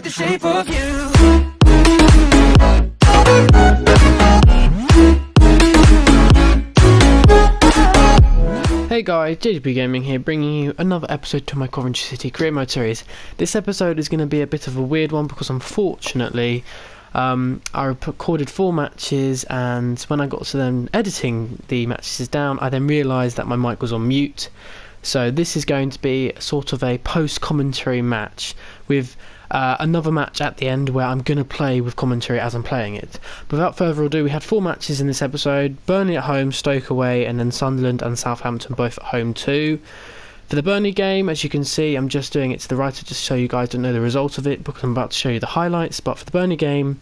the shape of you. Hey guys, JGP Gaming here, bringing you another episode to my Coventry City career mode series. This episode is going to be a bit of a weird one because unfortunately I recorded 4 matches, and when I got to them editing the matches down, I then realised that my mic was on mute. So this is going to be sort of a post-commentary match with another match at the end where I'm going to play with commentary as I'm playing it. But without further ado, we had 4 matches in this episode: Burnley at home, Stoke away, and then Sunderland and Southampton both at home too. For the Burnley game, as you can see, I'm just doing it to the right just so you guys don't know the result of it, because I'm about to show you the highlights. But for the Burnley game,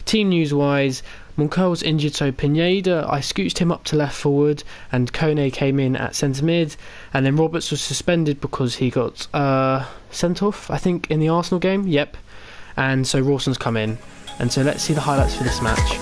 team news wise, Monkel's injured, so Pineda, I scooched him up to left forward, and Kone came in at centre mid, and then Roberts was suspended because he got sent off, I think, in the Arsenal game. Yep. And so Rawson's come in, and so let's see the highlights for this match.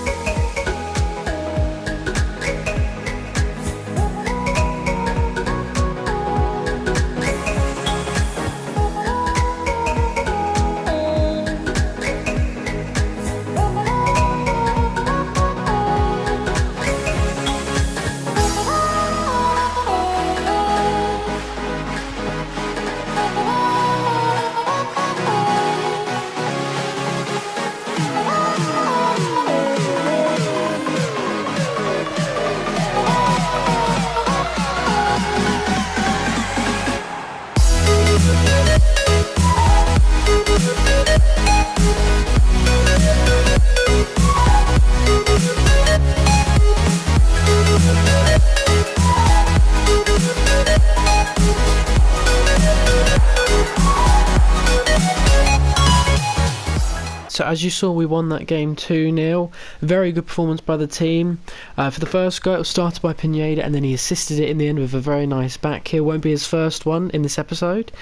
So as you saw, we won that game 2-0. Very good performance by the team. For the first goal, it was started by Pineda, and then he assisted it in the end with a very nice back heel. Won't be his first one in this episode.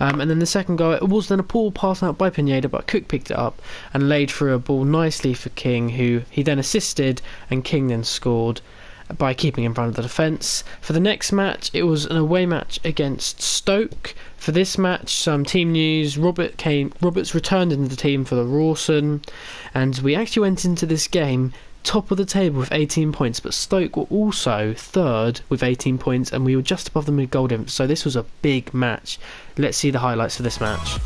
And then the second goal, it was then a poor pass out by Pineda, but Cook picked it up and laid through a ball nicely for King, who he then assisted, and King then scored by keeping in front of the defence. For the next match, it was an away match against Stoke. For this match, some team news: Roberts returned into the team for the Rawson, and we actually went into this game top of the table with 18 points, but Stoke were also third with 18 points, and we were just above them with goal difference, so this was a big match. Let's see the highlights for this match.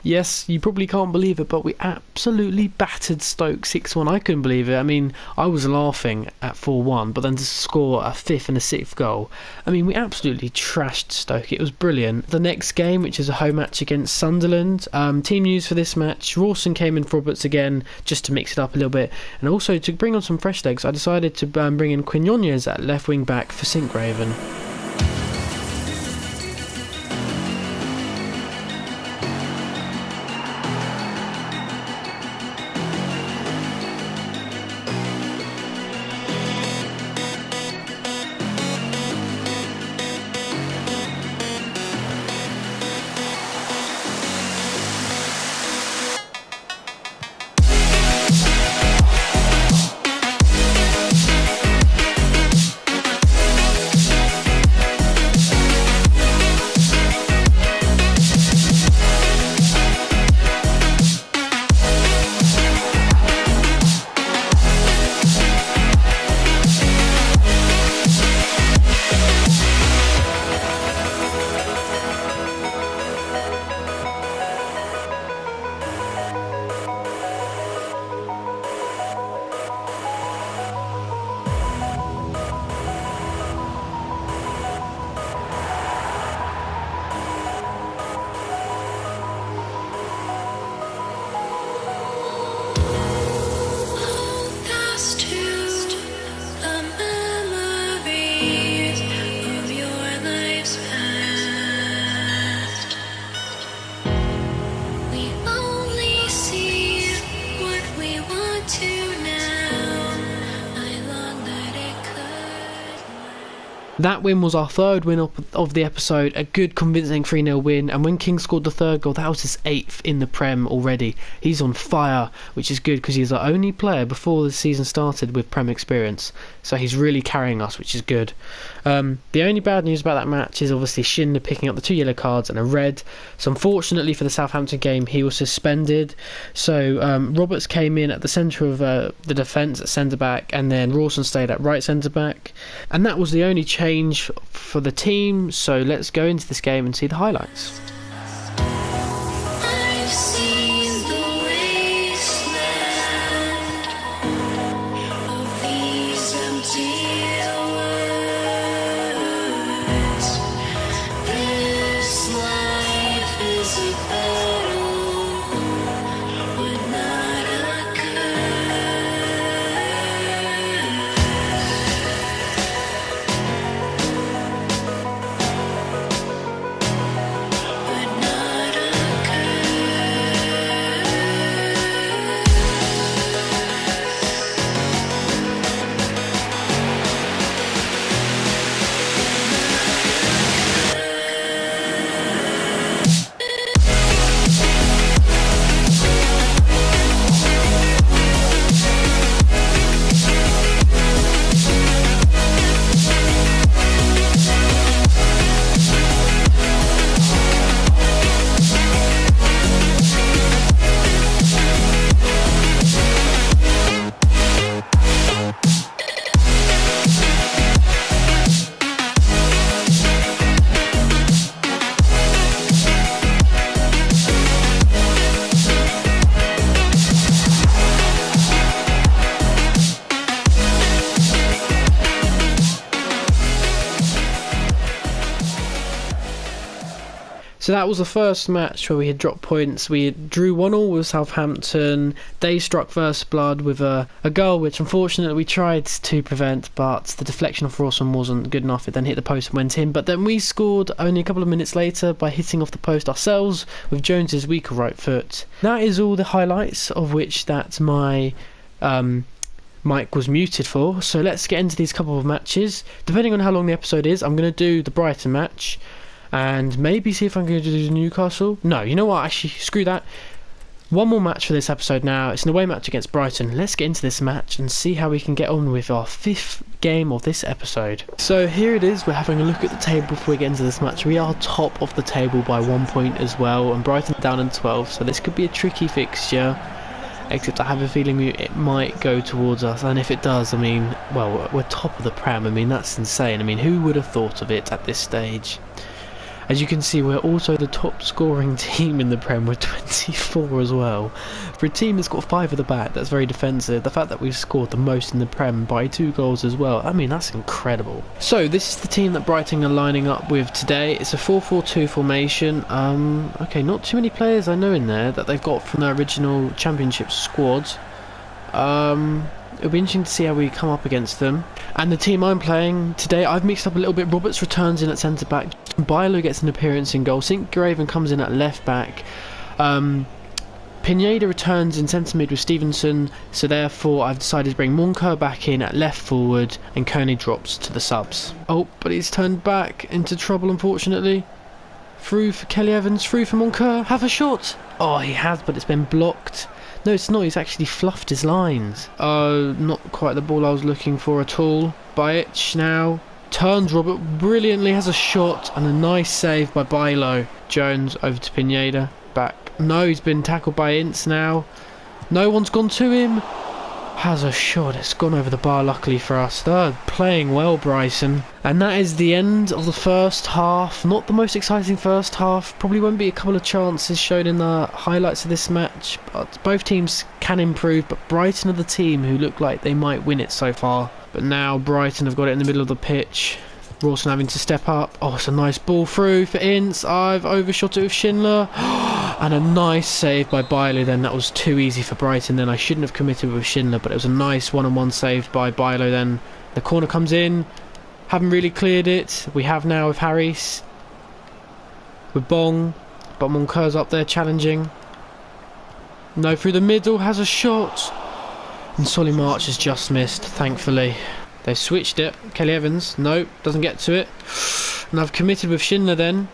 Yes, you probably can't believe it, but we absolutely battered Stoke 6-1. I couldn't believe it. I mean, I was laughing at 4-1, but then to score a 5th and a 6th goal, I mean, we absolutely trashed Stoke. It was brilliant. The next game, which is a home match against Sunderland, team news for this match: Rawson came in for Roberts again, just to mix it up a little bit, and also to bring on some fresh legs, I decided to bring in Quinones at left wing back for Sinkgraven. That win was our third win of the episode, a good convincing 3-0 win, and when King scored the third goal, that was his 8th in the Prem already. He's on fire, which is good because he's our only player before the season started with Prem experience, so he's really carrying us, which is good. The only bad news about that match is obviously Schindler picking up the 2 yellow cards and a red, so unfortunately for the Southampton game he was suspended, so Roberts came in at the centre of the defence at centre back, and then Rawson stayed at right centre back, and that was the only change for the team. So let's go into this game and see the highlights. I've seen the wasteland of these empty words. This life is a battle, would not occur. So that was the first match where we had dropped points. We drew 1-1 with Southampton. They struck first blood with a goal which unfortunately we tried to prevent, but the deflection of Rawson wasn't good enough. It then hit the post and went in, but then we scored only a couple of minutes later by hitting off the post ourselves with Jones's weaker right foot. That is all the highlights, of which that my mic was muted for. So let's get into these couple of matches. Depending on how long the episode is, I'm going to do the Brighton match and maybe see if I'm going to do Newcastle. No, you know what, actually, screw that. One more match for this episode now. It's an away match against Brighton. Let's get into this match and see how we can get on with our 5th game of this episode. So here it is. We're having a look at the table before we get into this match. We are top of the table by 1 point as well, and Brighton down in 12th, so this could be a tricky fixture, except I have a feeling it might go towards us, and if it does, I mean, well, we're top of the Prem. I mean, that's insane. I mean, who would have thought of it at this stage? As you can see, we're also the top scoring team in the Prem with 24 as well. For a team that's got 5 at the back, that's very defensive. The fact that we've scored the most in the Prem by 2 goals as well, I mean, that's incredible. So this is the team that Brighton are lining up with today. It's a 4-4-2 formation. Okay, not too many players I know in there that they've got from their original Championship squad. It'll be interesting to see how we come up against them. And the team I'm playing today, I've mixed up a little bit. Roberts returns in at centre back. Bilo gets an appearance in goal. Sinkgraven comes in at left back. Pineda returns in centre mid with Stevenson. So therefore, I've decided to bring Monker back in at left forward, and Kearney drops to the subs. Oh, but he's turned back into trouble, unfortunately. Through for Kelly Evans. Through for Monker. Have a shot. Oh, he has, but it's been blocked. No, it's not. He's actually fluffed his lines. Oh, not quite the ball I was looking for at all. Bajic now turns Robert brilliantly, has a shot and a nice save by Bilo. Jones over to Pineda. Back. No, he's been tackled by Ince now. No one's gone to him. Has a shot. It's gone over the bar, luckily for us. They're playing well, Brighton. And that is the end of the first half. Not the most exciting first half. Probably won't be a couple of chances shown in the highlights of this match. But both teams can improve. But Brighton are the team who look like they might win it so far. But now Brighton have got it in the middle of the pitch. Rawson having to step up. Oh, it's a nice ball through for Ince. I've overshot it with Schindler. And a nice save by Bilo then. That was too easy for Brighton then. I shouldn't have committed with Schindler, but it was a nice one-on-one save by Bilo then. The corner comes in. Haven't really cleared it. We have now with Harris. With Bong. But Monker's up there challenging. No, through the middle. Has a shot. And Solly March has just missed, thankfully. They've switched it. Kelly Evans, no, doesn't get to it. And I've committed with Schindler then.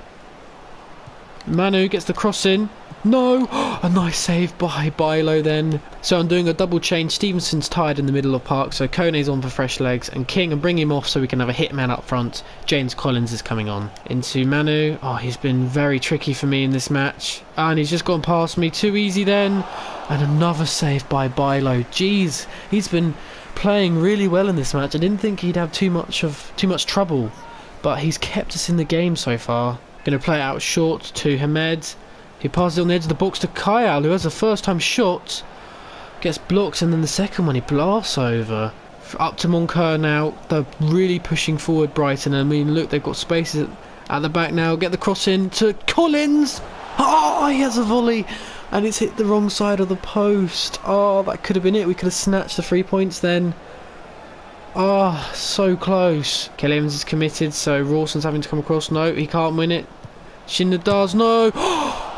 Manu gets the cross in. No! A nice save by Bilo then. So I'm doing a double change. Stevenson's tired in the middle of park, so Kone's on for fresh legs. And King, and bring him off so we can have a hitman up front. James Collins is coming on. Into Manu. Oh, he's been very tricky for me in this match. And he's just gone past me. Too easy then. And another save by Bilo. Jeez, he's been playing really well in this match. I didn't think he'd have too much trouble, but he's kept us in the game so far. Going to play it out short to Hamed. He passes it on the edge of the box to Kyle, who has a first time shot. Gets blocked, and then the second one he blasts over. Up to Moncur now. They're really pushing forward Brighton. I mean, look, they've got spaces at the back now. Get the cross in to Collins. Oh, he has a volley. And it's hit the wrong side of the post. Oh, that could have been it. We could have snatched the 3 points then. Oh, so close. Kelly Evans is committed, so Rawson's having to come across. No, he can't win it. Schindler does. No.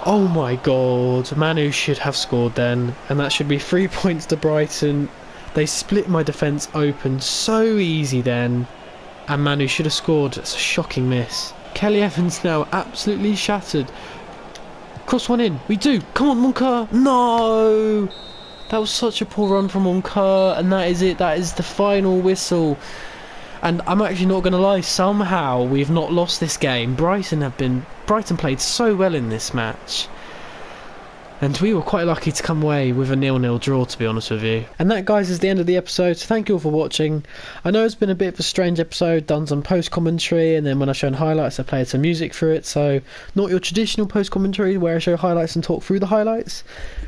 Oh my god. Manu should have scored then. And that should be 3 points to Brighton. They split my defence open so easy then. And Manu should have scored. It's a shocking miss. Kelly Evans now absolutely shattered. Cross one in. We do. Come on, Moncur. No. That was such a poor run from Moncur, and that is it. That is the final whistle. And I'm actually not going to lie. Somehow we've not lost this game. Brighton played so well in this match, and we were quite lucky to come away with a 0-0 draw, to be honest with you. And that, guys, is the end of the episode. So thank you all for watching. I know it's been a bit of a strange episode, done some post commentary, and then when I shown highlights I played some music through it, so not your traditional post commentary where I show highlights and talk through the highlights.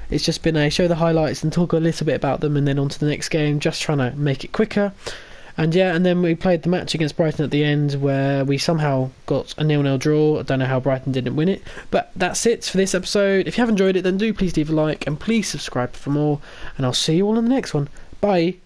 It's just been a show the highlights and talk a little bit about them and then on to the next game, just trying to make it quicker. And yeah, and then we played the match against Brighton at the end where we somehow got a 0-0 draw. I don't know how Brighton didn't win it. But that's it for this episode. If you have enjoyed it, then do please leave a like and please subscribe for more. And I'll see you all in the next one. Bye.